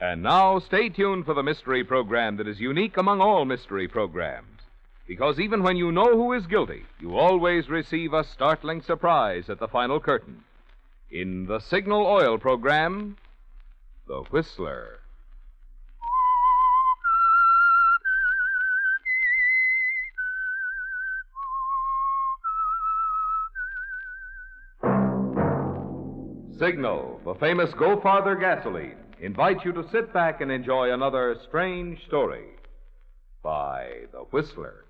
And now, stay tuned for the mystery program that is unique among all mystery programs. Because even when you know who is guilty, you always receive a startling surprise at the final curtain. In the Signal Oil program, The Whistler. Signal, the famous Go Farther gasoline, invites you to sit back and enjoy another strange story by The Whistler.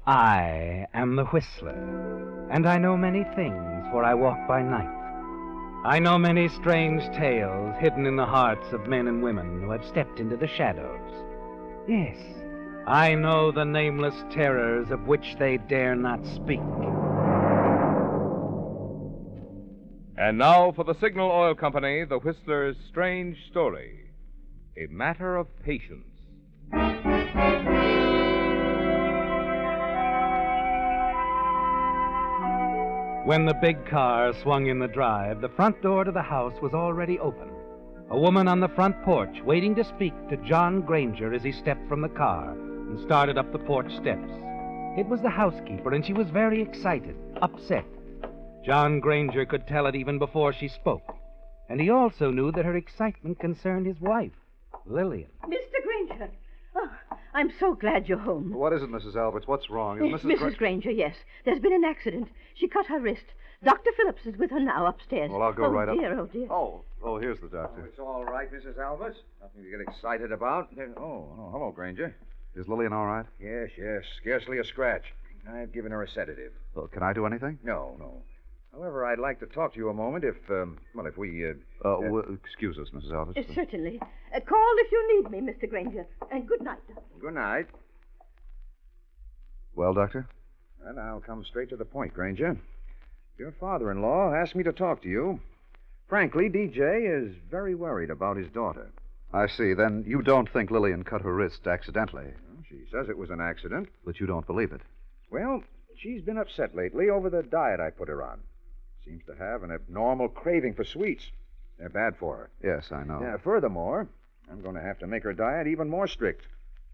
I am the Whistler, and I know many things, for I walk by night. I know many strange tales hidden in the hearts of men and women who have stepped into the shadows. Yes, I know the nameless terrors of which they dare not speak. And now for the Signal Oil Company, The Whistler's strange story, A Matter of Patience. When the big car swung in the drive, the front door to the house was already open. A woman on the front porch waiting to speak to John Granger as he stepped from the car and started up the porch steps. It was the housekeeper, and she was very excited, upset. John Granger could tell it even before she spoke. And he also knew that her excitement concerned his wife, Lillian. Mr. Granger. Oh, I'm so glad you're home. What is it, Mrs. Alberts? What's wrong? Is Mrs. Granger, yes. There's been an accident. She cut her wrist. Dr. Phillips is with her now upstairs. Well, I'll go right up. Oh, dear. Oh, here's the doctor. It's all right, Mrs. Alberts. Nothing to get excited about. Hello, Granger. Is Lillian all right? Yes. Scarcely a scratch. I've given her a sedative. Well, can I do anything? No. However, I'd like to talk to you a moment if we... excuse us, Mrs. Alberts. Certainly. Call if you need me, Mr. Granger. And good night. Good night. Well, Doctor? And I'll come straight to the point, Granger. Your father-in-law asked me to talk to you. Frankly, DJ is very worried about his daughter. I see. Then you don't think Lillian cut her wrist accidentally? Well, she says it was an accident. But you don't believe it? Well, she's been upset lately over the diet I put her on. Seems to have an abnormal craving for sweets. They're bad for her. Yes, I know. Yeah, furthermore, I'm going to have to make her diet even more strict.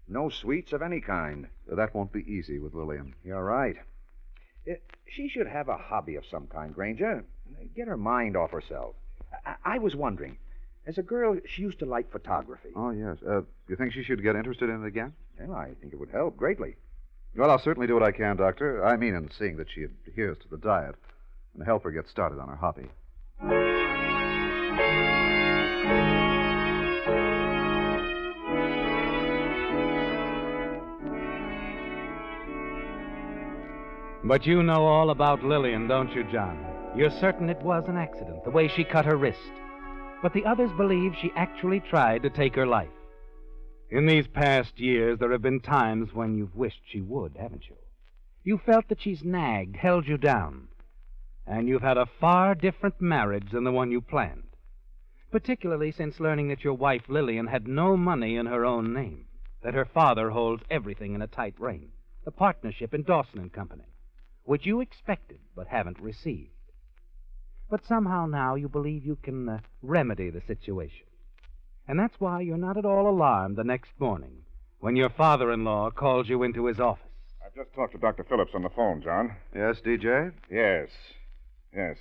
No sweets of any kind. That won't be easy with Lillian. You're right. She should have a hobby of some kind, Granger. Get her mind off herself. I was wondering, as a girl, she used to like photography. Oh, yes. You think she should get interested in it again? Well, I think it would help greatly. Well, I'll certainly do what I can, Doctor. I mean, in seeing that she adheres to the diet and help her get started on her hobby. But you know all about Lillian, don't you, John? You're certain it was an accident, the way she cut her wrist. But the others believe she actually tried to take her life. In these past years, there have been times when you've wished she would, haven't you? You felt that she's nagged, held you down. And you've had a far different marriage than the one you planned. Particularly since learning that your wife, Lillian, had no money in her own name. That her father holds everything in a tight rein. The partnership in Dawson and Company, which you expected but haven't received. But somehow now you believe you can remedy the situation. And that's why you're not at all alarmed the next morning when your father-in-law calls you into his office. I've just talked to Dr. Phillips on the phone, John. Yes, DJ? Yes,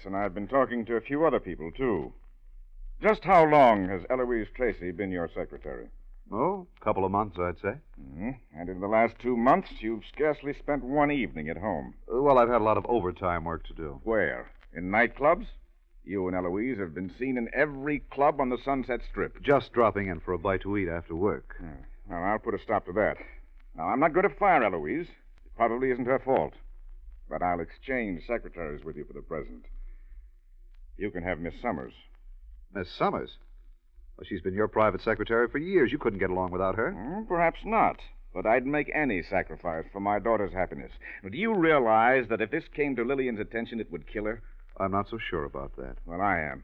and I've been talking to a few other people, too. Just how long has Eloise Tracy been your secretary? Oh, a couple of months, I'd say. Mm-hmm. And in the last 2 months, you've scarcely spent one evening at home. Well, I've had a lot of overtime work to do. Where? In nightclubs? You and Eloise have been seen in every club on the Sunset Strip. Just dropping in for a bite to eat after work. Well, I'll put a stop to that. Now, I'm not going to fire Eloise. It probably isn't her fault. But I'll exchange secretaries with you for the present. You can have Miss Summers. Miss Summers? Well, she's been your private secretary for years. You couldn't get along without her. Perhaps not. But I'd make any sacrifice for my daughter's happiness. Now, do you realize that if this came to Lillian's attention, it would kill her? I'm not so sure about that. Well, I am.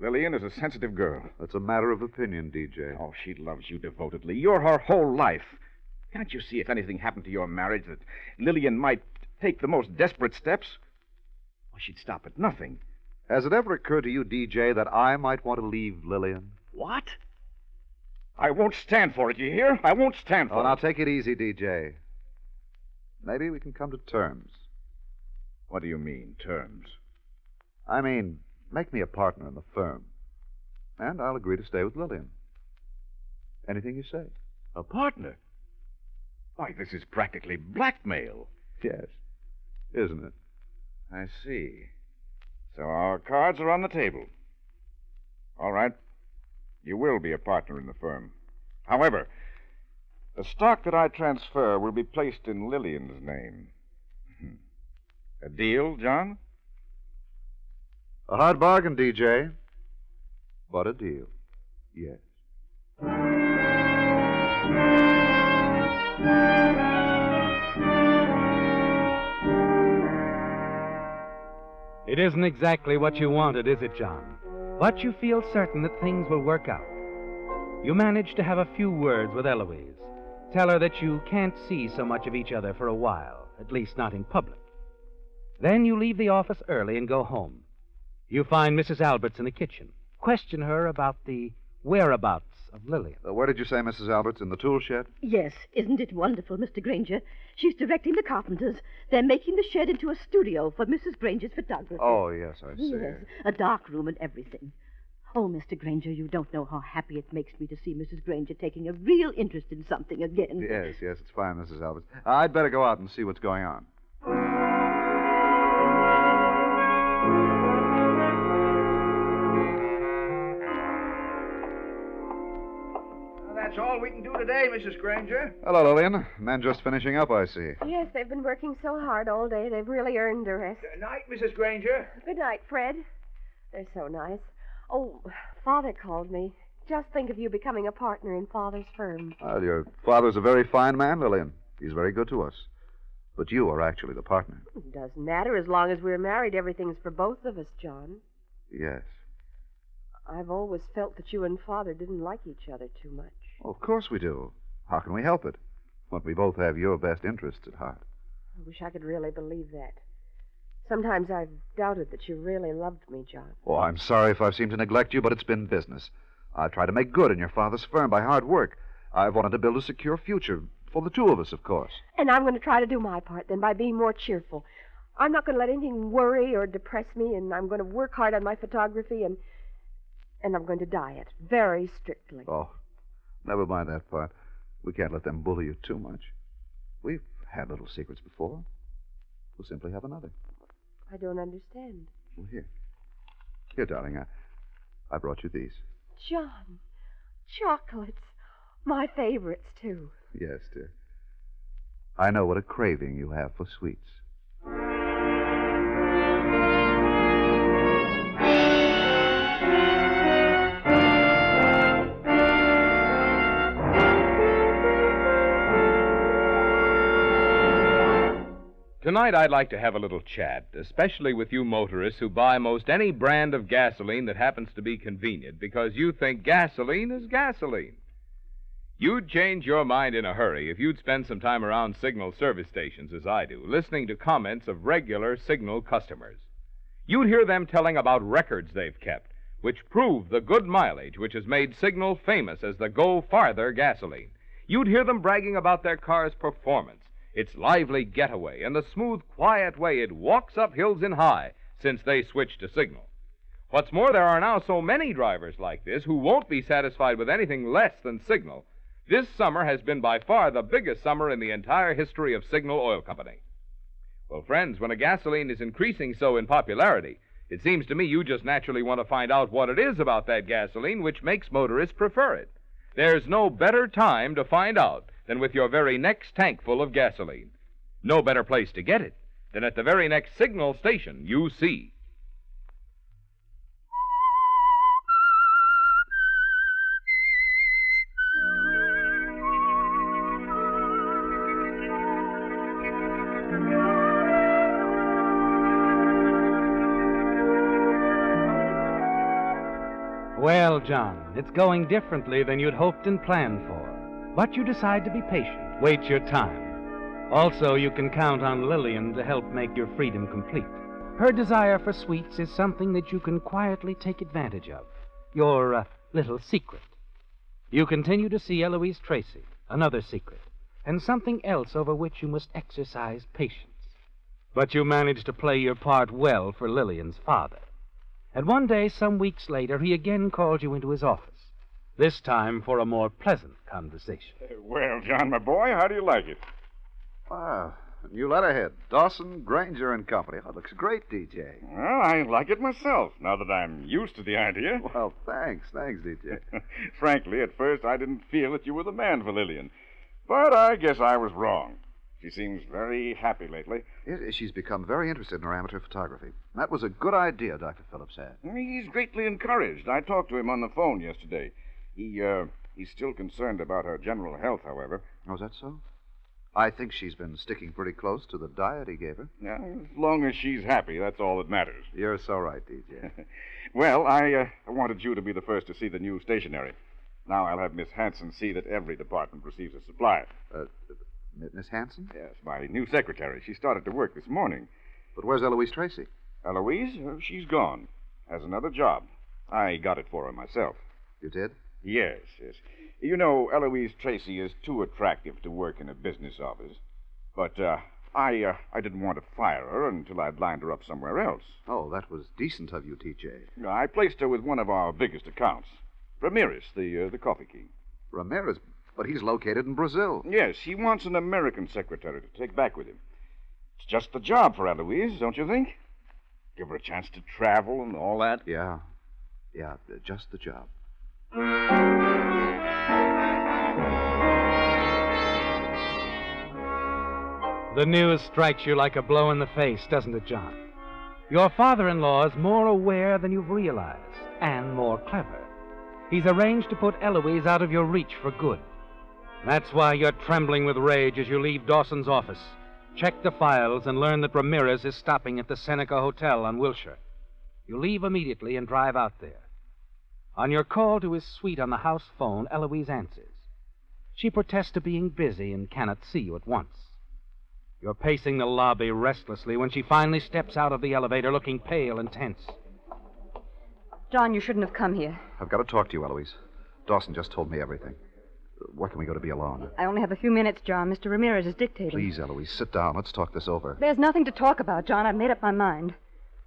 Lillian is a sensitive girl. That's a matter of opinion, DJ. Oh, she loves you devotedly. You're her whole life. Can't you see if anything happened to your marriage that Lillian might take the most desperate steps? Well, she'd stop at nothing. Has it ever occurred to you, DJ, that I might want to leave Lillian? What? I won't stand for it, you hear? I won't stand for Oh, it. now take it easy, DJ. Maybe we can come to terms. What do you mean, terms? I mean, make me a partner in the firm. And I'll agree to stay with Lillian. Anything you say. A partner? Why, this is practically blackmail. Yes. Isn't it? I see. So our cards are on the table. All right. You will be a partner in the firm. However, the stock that I transfer will be placed in Lillian's name. A deal, John? A hard bargain, DJ. But a deal. Yes. It isn't exactly what you wanted, is it, John? But you feel certain that things will work out. You manage to have a few words with Eloise. Tell her that you can't see so much of each other for a while, at least not in public. Then you leave the office early and go home. You find Mrs. Alberts in the kitchen. Question her about the whereabouts of Lillian. Where did you say, Mrs. Alberts? In the tool shed? Yes, isn't it wonderful, Mr. Granger? She's directing the carpenters. They're making the shed into a studio for Mrs. Granger's photography. Oh, yes, I see. Yes, a dark room and everything. Oh, Mr. Granger, you don't know how happy it makes me to see Mrs. Granger taking a real interest in something again. Yes, it's fine, Mrs. Alberts. I'd better go out and see what's going on. That's all we can do today, Mrs. Granger. Hello, Lillian. Men just finishing up, I see. Yes, they've been working so hard all day. They've really earned a rest. Night, Mrs. Granger. Good night, Fred. They're so nice. Oh, Father called me. Just think of you becoming a partner in Father's firm. Well, your father's a very fine man, Lillian. He's very good to us. But you are actually the partner. It doesn't matter. As long as we're married, everything's for both of us, John. Yes. I've always felt that you and Father didn't like each other too much. Well, of course we do. How can we help it? When we both have your best interests at heart. I wish I could really believe that. Sometimes I've doubted that you really loved me, John. Oh, I'm sorry if I've seemed to neglect you, but it's been business. I've tried to make good in your father's firm by hard work. I've wanted to build a secure future for the two of us, of course. And I'm going to try to do my part then by being more cheerful. I'm not going to let anything worry or depress me, and I'm going to work hard on my photography, and I'm going to diet very strictly. Oh, never mind that part. We can't let them bully you too much. We've had little secrets before. We'll simply have another. I don't understand. Well, here. Here, darling, I brought you these. John, chocolates. My favorites, too. Yes, dear. I know what a craving you have for sweets. Tonight, I'd like to have a little chat, especially with you motorists who buy most any brand of gasoline that happens to be convenient because you think gasoline is gasoline. You'd change your mind in a hurry if you'd spend some time around Signal service stations, as I do, listening to comments of regular Signal customers. You'd hear them telling about records they've kept, which prove the good mileage which has made Signal famous as the Go Farther gasoline. You'd hear them bragging about their car's performance, its lively getaway, and the smooth, quiet way it walks up hills in high since they switched to Signal. What's more, there are now so many drivers like this who won't be satisfied with anything less than Signal. This summer has been by far the biggest summer in the entire history of Signal Oil Company. Well, friends, when a gasoline is increasing so in popularity, it seems to me you just naturally want to find out what it is about that gasoline which makes motorists prefer it. There's no better time to find out than with your very next tank full of gasoline. No better place to get it than at the very next Signal station you see. Well, John, it's going differently than you'd hoped and planned for. But you decide to be patient. Wait your time. Also, you can count on Lillian to help make your freedom complete. Her desire for sweets is something that you can quietly take advantage of. Your little secret. You continue to see Eloise Tracy, another secret, and something else over which you must exercise patience. But you manage to play your part well for Lillian's father. And one day, some weeks later, he again called you into his office, this time for a more pleasant conversation. Well, John, my boy, how do you like it? Wow. New letterhead. Dawson, Granger and Company. Oh, it looks great, DJ. Well, I like it myself, now that I'm used to the idea. Well, thanks. Thanks, DJ. Frankly, at first I didn't feel that you were the man for Lillian. But I guess I was wrong. She seems very happy lately. She's become very interested in her amateur photography. That was a good idea Dr. Phillips had. He's greatly encouraged. I talked to him on the phone yesterday. He's still concerned about her general health, however. Oh, is that so? I think she's been sticking pretty close to the diet he gave her. Yeah, as long as she's happy, that's all that matters. You're so right, DJ. Well, I wanted you to be the first to see the new stationery. Now I'll have Miss Hanson see that every department receives a supply. Miss Hanson? Yes, my new secretary. She started to work this morning. But where's Eloise Tracy? Eloise? She's gone. Has another job. I got it for her myself. You did? Yes. You know, Eloise Tracy is too attractive to work in a business office. But I didn't want to fire her until I'd lined her up somewhere else. Oh, that was decent of you, TJ. I placed her with one of our biggest accounts. Ramirez, the coffee king. Ramirez? But he's located in Brazil. Yes, he wants an American secretary to take back with him. It's just the job for Eloise, don't you think? Give her a chance to travel and all that. Yeah, just the job. The news strikes you like a blow in the face, doesn't it, John? Your father-in-law is more aware than you've realized, and more clever. He's arranged to put Eloise out of your reach for good. That's why you're trembling with rage as you leave Dawson's office. Check the files and learn that Ramirez is stopping at the Seneca Hotel on Wilshire. You leave immediately and drive out there. On your call to his suite on the house phone, Eloise answers. She protests to being busy and cannot see you at once. You're pacing the lobby restlessly when she finally steps out of the elevator looking pale and tense. John, you shouldn't have come here. I've got to talk to you, Eloise. Dawson just told me everything. Where can we go to be alone? I only have a few minutes, John. Mr. Ramirez is dictating. Please, Eloise, sit down. Let's talk this over. There's nothing to talk about, John. I've made up my mind.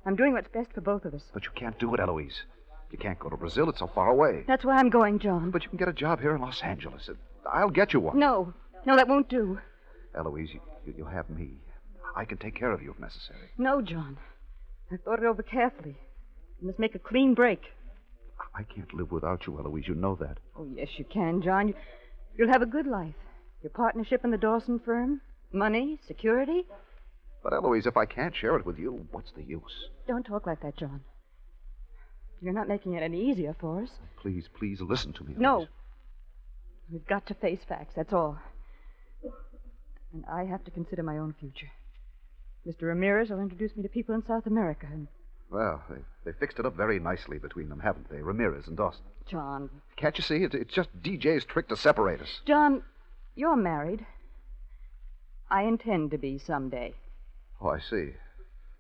I'm doing what's best for both of us. But you can't do it, Eloise. You can't go to Brazil. It's so far away. That's why I'm going, John. But you can get a job here in Los Angeles. I'll get you one. No, that won't do. Eloise, you'll have me. I can take care of you if necessary. No, John. I've thought it over carefully. You must make a clean break. I can't live without you, Eloise. You know that. Oh, yes, you can, John. You'll have a good life. Your partnership in the Dawson firm, money, security. But, Eloise, if I can't share it with you, what's the use? Don't talk like that, John. You're not making it any easier for us. Please listen to me, Eloise. No. We've got to face facts, that's all. And I have to consider my own future. Mr. Ramirez will introduce me to people in South America, and... Well, they fixed it up very nicely between them, haven't they? Ramirez and Dawson. John. Can't you see? It's just DJ's trick to separate us. John, you're married. I intend to be someday. Oh, I see.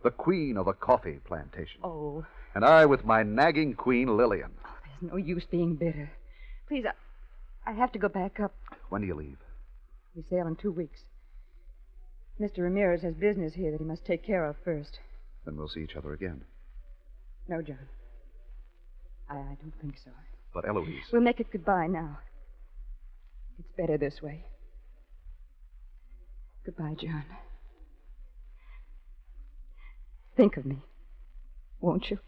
The queen of the coffee plantation. Oh. And I with my nagging queen, Lillian. Oh, there's no use being bitter. Please, I have to go back up. When do you leave? We sail in 2 weeks. Mr. Ramirez has business here that he must take care of first. Then we'll see each other again. No, John. I don't think so. But, Eloise... We'll make it goodbye now. It's better this way. Goodbye, John. Think of me, won't you?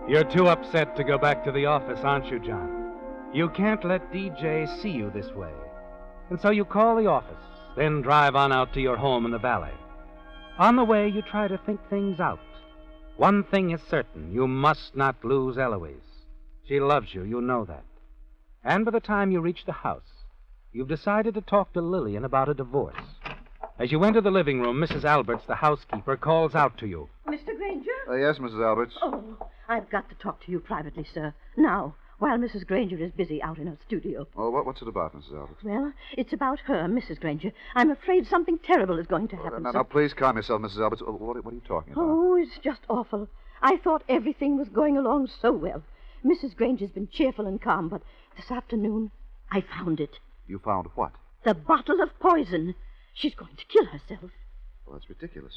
You're too upset to go back to the office, aren't you, John? You can't let DJ see you this way. And so you call the office, then drive on out to your home in the valley. On the way, you try to think things out. One thing is certain, you must not lose Eloise. She loves you, you know that. And by the time you reach the house, You've decided to talk to Lillian about a divorce. As you enter the living room, Mrs. Alberts, the housekeeper, calls out to you. Mr. Granger? Yes, Mrs. Alberts. Oh, I've got to talk to you privately, sir. Now, while Mrs. Granger is busy out in her studio. Well, what's it about, Mrs. Alberts? Well, it's about her, Mrs. Granger. I'm afraid something terrible is going to happen, Now, sir. now, please calm yourself, Mrs. Alberts. What are you talking about? Oh, it's just awful. I thought everything was going along so well. Mrs. Granger's been cheerful and calm, but this afternoon, I found it. You found what? The bottle of poison. She's going to kill herself. Well, that's ridiculous.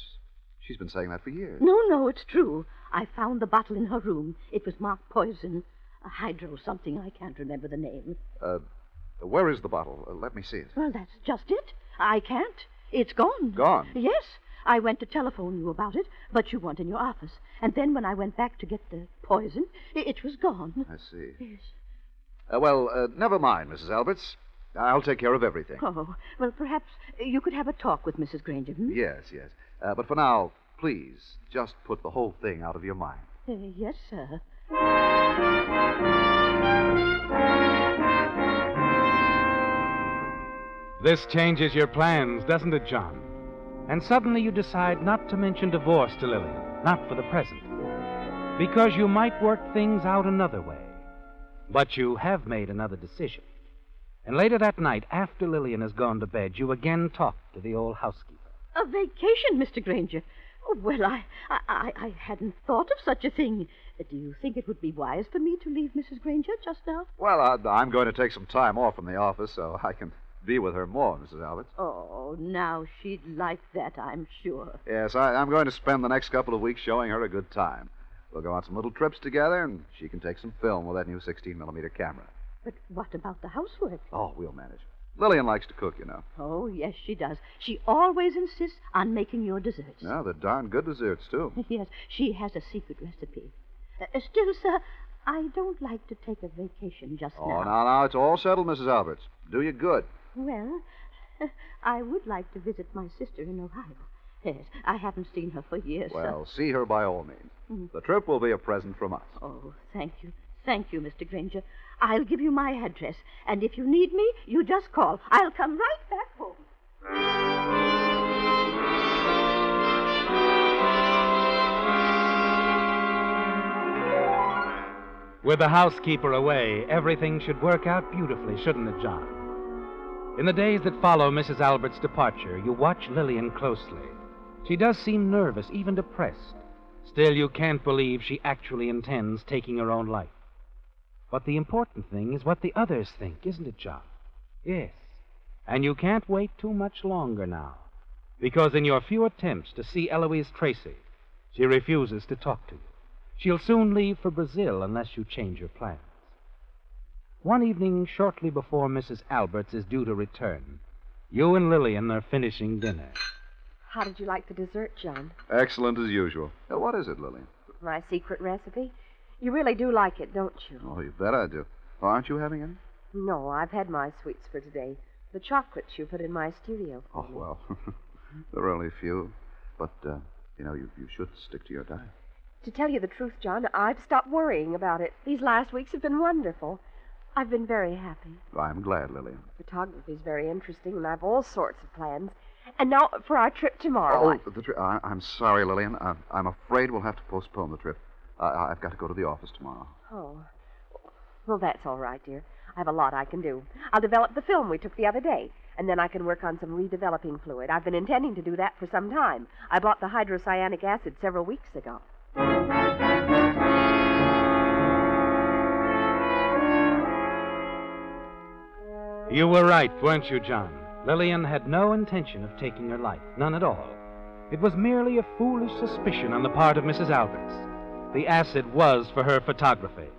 She's been saying that for years. No, it's true. I found the bottle in her room. It was marked poison. A hydro something. I can't remember the name. Where is the bottle? Let me see it. Well, that's just it. I can't. It's gone. Gone? Yes. I went to telephone you about it, but you weren't in your office. And then when I went back to get the poison, it was gone. I see. Yes. Never mind, Mrs. Alberts. I'll take care of everything. Oh, well, perhaps you could have a talk with Mrs. Granger, hmm? Yes. But for now, please, just put the whole thing out of your mind. Yes, sir. This changes your plans, doesn't it, John? And suddenly you decide not to mention divorce to Lillian, not for the present. Because you might work things out another way. But you have made another decision. And later that night, after Lillian has gone to bed, you again talk to the old housekeeper. A vacation, Mr. Granger. Oh, well, I hadn't thought of such a thing. Do you think it would be wise for me to leave Mrs. Granger just now? Well, I'm going to take some time off from the office so I can be with her more, Mrs. Alberts. Oh, now she'd like that, I'm sure. Yes, I'm going to spend the next couple of weeks showing her a good time. We'll go on some little trips together, and she can take some film with that new 16-millimeter camera. But what about the housework? Oh, we'll manage. Lillian likes to cook, you know. Oh, yes, she does. She always insists on making your desserts. No, they're darn good desserts, too. Yes, she has a secret recipe. Still, sir, I don't like to take a vacation just Oh, now. now, it's all settled, Mrs. Alberts. Do you good. Well, I would like to visit my sister in Ohio. Yes, I haven't seen her for years, Well, see her by all means. The trip will be a present from us. Oh, thank you. Thank you, Mr. Granger. I'll give you my address, and if you need me, you just call. I'll come right back home. With the housekeeper away, everything should work out beautifully, shouldn't it, John? In the days that follow Mrs. Albert's departure, you watch Lillian closely. She does seem nervous, even depressed. Still, you can't believe she actually intends taking her own life. But the important thing is what the others think, isn't it, John? Yes. And you can't wait too much longer now. Because in your few attempts to see Eloise Tracy, she refuses to talk to you. She'll soon leave for Brazil unless you change your plans. One evening, shortly before Mrs. Alberts is due to return, you and Lillian are finishing dinner. How did you like the dessert, John? Excellent as usual. What is it, Lillian? My secret recipe? You really do like it, don't you? Oh, you bet I do. Oh, aren't you having any? No, I've had my sweets for today. The chocolates you put in my studio. Oh, well, there are only a few. But, you should stick to your diet. To tell you the truth, John, I've stopped worrying about it. These last weeks have been wonderful. I've been very happy. I'm glad, Lillian. Photography's very interesting, and I've all sorts of plans. And now for our trip tomorrow. I'm sorry, Lillian. I'm afraid we'll have to postpone the trip. I've got to go to the office tomorrow. Oh. Well, that's all right, dear. I have a lot I can do. I'll develop the film we took the other day, and then I can work on some redeveloping fluid. I've been intending to do that for some time. I bought the hydrocyanic acid several weeks ago. You were right, weren't you, John? Lillian had no intention of taking her life, none at all. It was merely a foolish suspicion on the part of Mrs. Alberts. The acid was for her photography.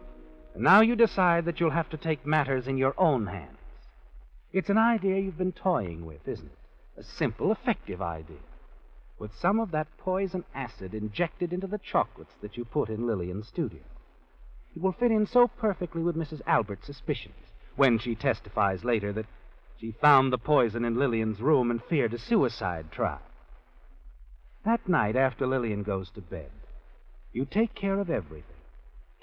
And now you decide that you'll have to take matters in your own hands. It's an idea you've been toying with, isn't it? A simple, effective idea. With some of that poison acid injected into the chocolates that you put in Lillian's studio. It will fit in so perfectly with Mrs. Albert's suspicions when she testifies later that she found the poison in Lillian's room and feared a suicide try. That night, after Lillian goes to bed, you take care of everything,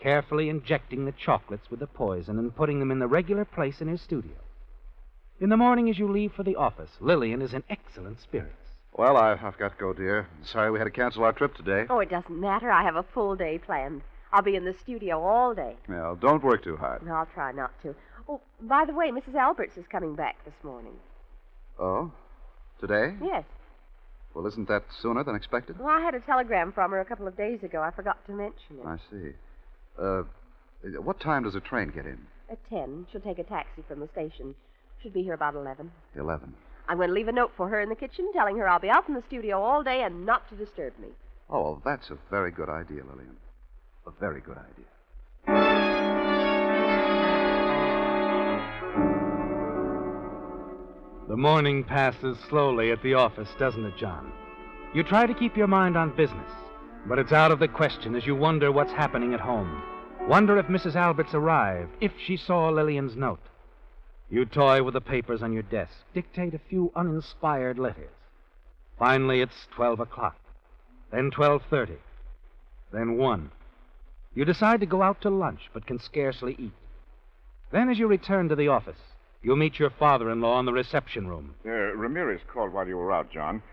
carefully injecting the chocolates with the poison and putting them in the regular place in her studio. In the morning, as you leave for the office, Lillian is in excellent spirits. Well, I've got to go, dear. Sorry we had to cancel our trip today. Oh, it doesn't matter. I have a full day planned. I'll be in the studio all day. Well, don't work too hard. No, I'll try not to. Oh, by the way, Mrs. Alberts is coming back this morning. Oh? Today? Yes. Well, isn't that sooner than expected? Well, I had a telegram from her a couple of days ago. I forgot to mention it. I see. What time does the train get in? At 10. She'll take a taxi from the station. Should be here about 11. 11. I'm going to leave a note for her in the kitchen telling her I'll be out in the studio all day and not to disturb me. Oh, well, that's a very good idea, Lillian. A very good idea. The morning passes slowly at the office, doesn't it, John? You try to keep your mind on business, but it's out of the question as you wonder what's happening at home. Wonder if Mrs. Alberts arrived, if she saw Lillian's note. You toy with the papers on your desk, dictate a few uninspired letters. Finally, it's 12 o'clock, then 12:30, then 1. You decide to go out to lunch, but can scarcely eat. Then, as you return to the office, you meet your father-in-law in the reception room. Ramirez called while you were out, John.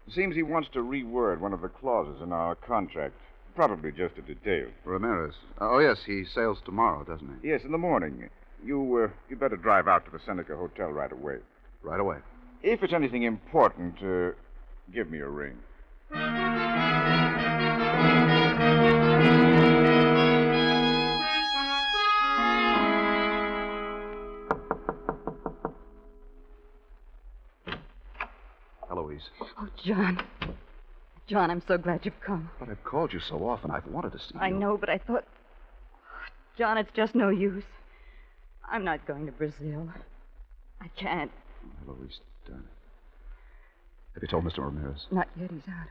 Seems he wants to reword one of the clauses in our contract. Probably just a detail. Ramirez. Oh, yes, he sails tomorrow, doesn't he? Yes, in the morning. You better drive out to the Seneca Hotel right away. Right away. If it's anything important, give me a ring. Eloise. Oh, John. John, I'm so glad you've come. But I've called you so often. I've wanted to see you. I know, but I thought... John, it's just no use. I'm not going to Brazil. I can't. Eloise, darling. Have you told Mr. Ramirez? Not yet. He's out.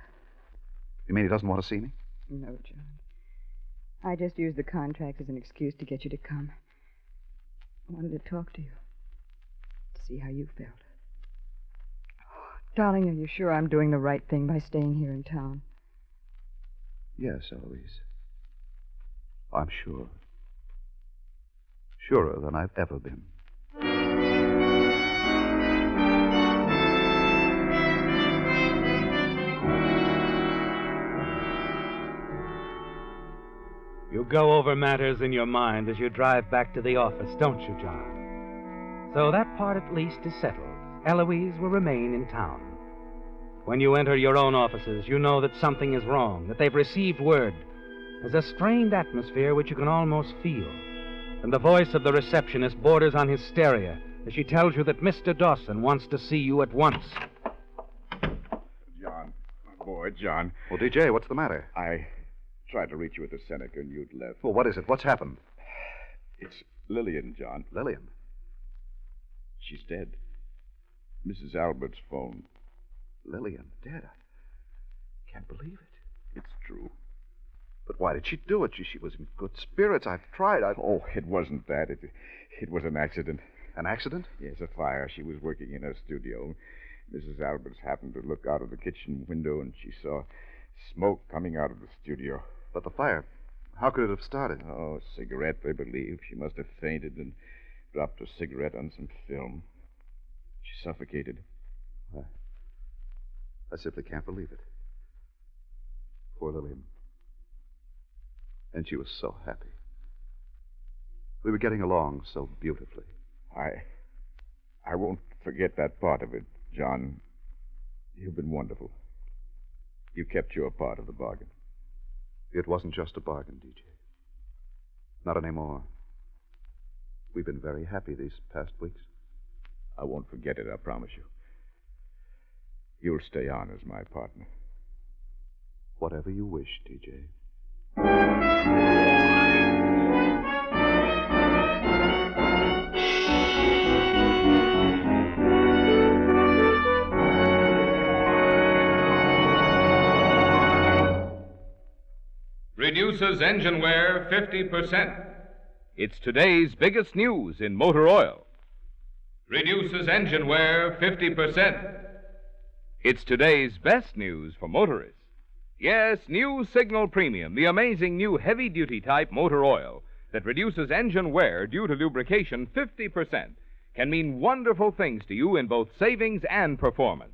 You mean he doesn't want to see me? No, John. I just used the contract as an excuse to get you to come. I wanted to talk to you. To see how you felt. Darling, are you sure I'm doing the right thing by staying here in town? Yes, Eloise. I'm sure. Surer than I've ever been. You go over matters in your mind as you drive back to the office, don't you, John? So that part at least is settled. Eloise will remain in town. When you enter your own offices, you know that something is wrong, that they've received word. There's a strained atmosphere which you can almost feel. And the voice of the receptionist borders on hysteria as she tells you that Mr. Dawson wants to see you at once. John, my boy, John. Well, DJ, what's the matter? I tried to reach you at the Seneca and you'd left. Well, what is it? What's happened? It's Lillian, John. Lillian? She's dead. Mrs. Albert's phone. Lillian dead? I can't believe it. It's true. But why did she do it? She was in good spirits. I've tried. Oh, it wasn't that. It was an accident. An accident? Yes, a fire. She was working in her studio. Mrs. Alberts happened to look out of the kitchen window, and she saw smoke coming out of the studio. But the fire, how could it have started? Oh, a cigarette, they believe. She must have fainted and dropped a cigarette on some film. She suffocated. I simply can't believe it. Poor Lillian. And she was so happy. We were getting along so beautifully. I won't forget that part of it, John. You've been wonderful. You kept your part of the bargain. It wasn't just a bargain, DJ. Not anymore. We've been very happy these past weeks. I won't forget it, I promise you. You'll stay on as my partner. Whatever you wish, DJ. Reduces engine wear 50%. It's today's biggest news in motor oil. Reduces engine wear 50%. It's today's best news for motorists. Yes, new Signal Premium, the amazing new heavy-duty type motor oil that reduces engine wear due to lubrication 50%, can mean wonderful things to you in both savings and performance.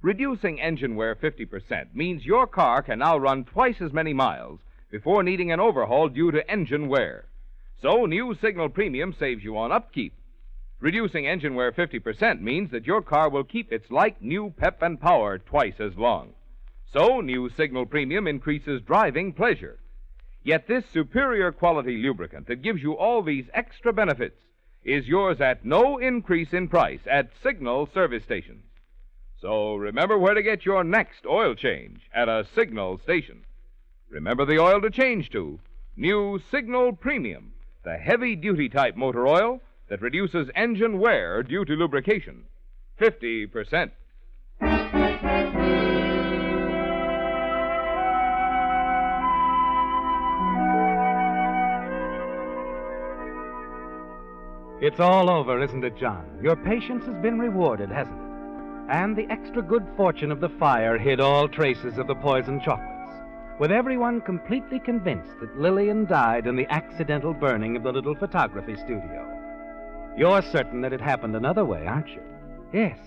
Reducing engine wear 50% means your car can now run twice as many miles before needing an overhaul due to engine wear. So, new Signal Premium saves you on upkeep. Reducing engine wear 50% means that your car will keep its like-new pep and power twice as long. So, new Signal Premium increases driving pleasure. Yet this superior quality lubricant that gives you all these extra benefits is yours at no increase in price at Signal service stations. So remember where to get your next oil change, at a Signal station. Remember the oil to change to: new Signal Premium, the heavy-duty type motor oil that reduces engine wear due to lubrication 50%. It's all over, isn't it, John? Your patience has been rewarded, hasn't it? And the extra good fortune of the fire hid all traces of the poisoned chocolates, with everyone completely convinced that Lillian died in the accidental burning of the little photography studio. You're certain that it happened another way, aren't you? Yes,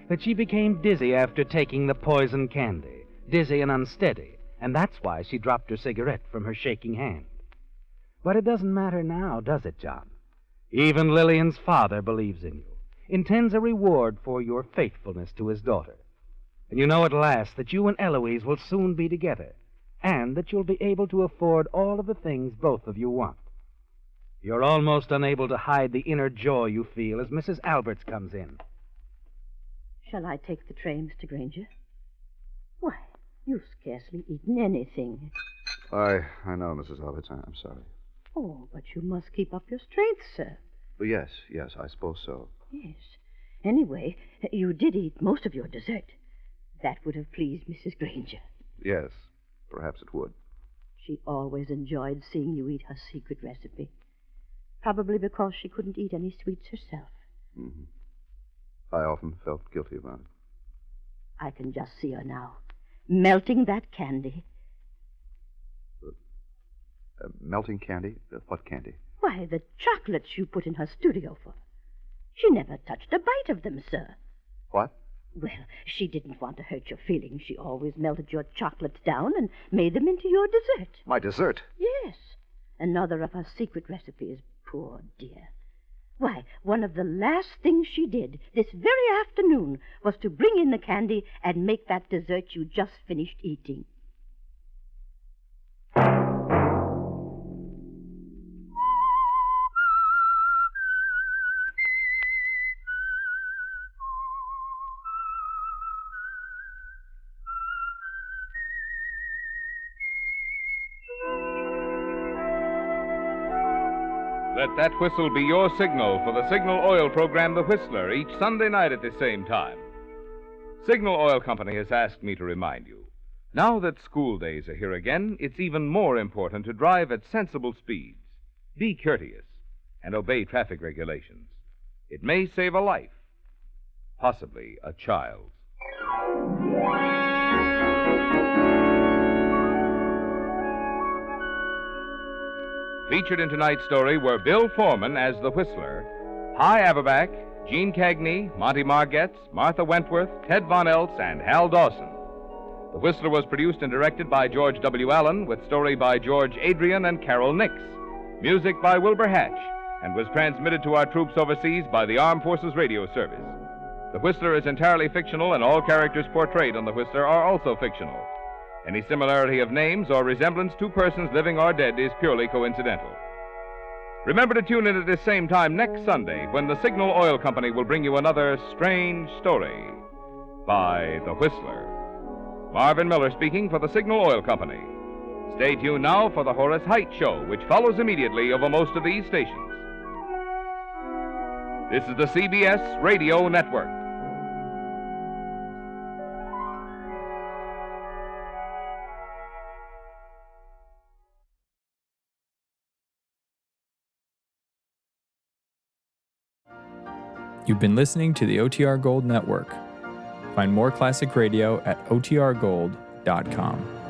that she became dizzy after taking the poison candy, dizzy and unsteady, and that's why she dropped her cigarette from her shaking hand. But it doesn't matter now, does it, John? Even Lillian's father believes in you, intends a reward for your faithfulness to his daughter. And you know at last that you and Eloise will soon be together, and that you'll be able to afford all of the things both of you want. You're almost unable to hide the inner joy you feel as Mrs. Alberts comes in. Shall I take the train, Mr. Granger? Why, you've scarcely eaten anything. I know, Mrs. Alberts. I'm sorry. Oh, but you must keep up your strength, sir. Well, yes, I suppose so. Yes. Anyway, you did eat most of your dessert. That would have pleased Mrs. Granger. Yes, perhaps it would. She always enjoyed seeing you eat her secret recipe. Probably because she couldn't eat any sweets herself. Mm-hmm. I often felt guilty about it. I can just see her now, melting that candy. Melting candy? What candy? Why, the chocolates you put in her studio for her. She never touched a bite of them, sir. What? Well, she didn't want to hurt your feelings. She always melted your chocolates down and made them into your dessert. My dessert? Yes. Another of her secret recipes, poor dear. Why, one of the last things she did this very afternoon was to bring in the candy and make that dessert you just finished eating. Let that whistle be your signal for the Signal Oil program, The Whistler, each Sunday night at the same time. Signal Oil Company has asked me to remind you, now that school days are here again, it's even more important to drive at sensible speeds, be courteous, and obey traffic regulations. It may save a life, possibly a child's. Featured in tonight's story were Bill Foreman as the Whistler, Hy Averback, Gene Cagney, Monty Margetts, Martha Wentworth, Ted Von Eltz, and Hal Dawson. The Whistler was produced and directed by George W. Allen, with story by George Adrian and Carol Nix, music by Wilbur Hatch, and was transmitted to our troops overseas by the Armed Forces Radio Service. The Whistler is entirely fictional, and all characters portrayed on The Whistler are also fictional. Any similarity of names or resemblance to persons living or dead is purely coincidental. Remember to tune in at this same time next Sunday when the Signal Oil Company will bring you another strange story by The Whistler. Marvin Miller speaking for the Signal Oil Company. Stay tuned now for the Horace Heidt Show, which follows immediately over most of these stations. This is the CBS Radio Network. You've been listening to the OTR Gold Network. Find more classic radio at otrgold.com.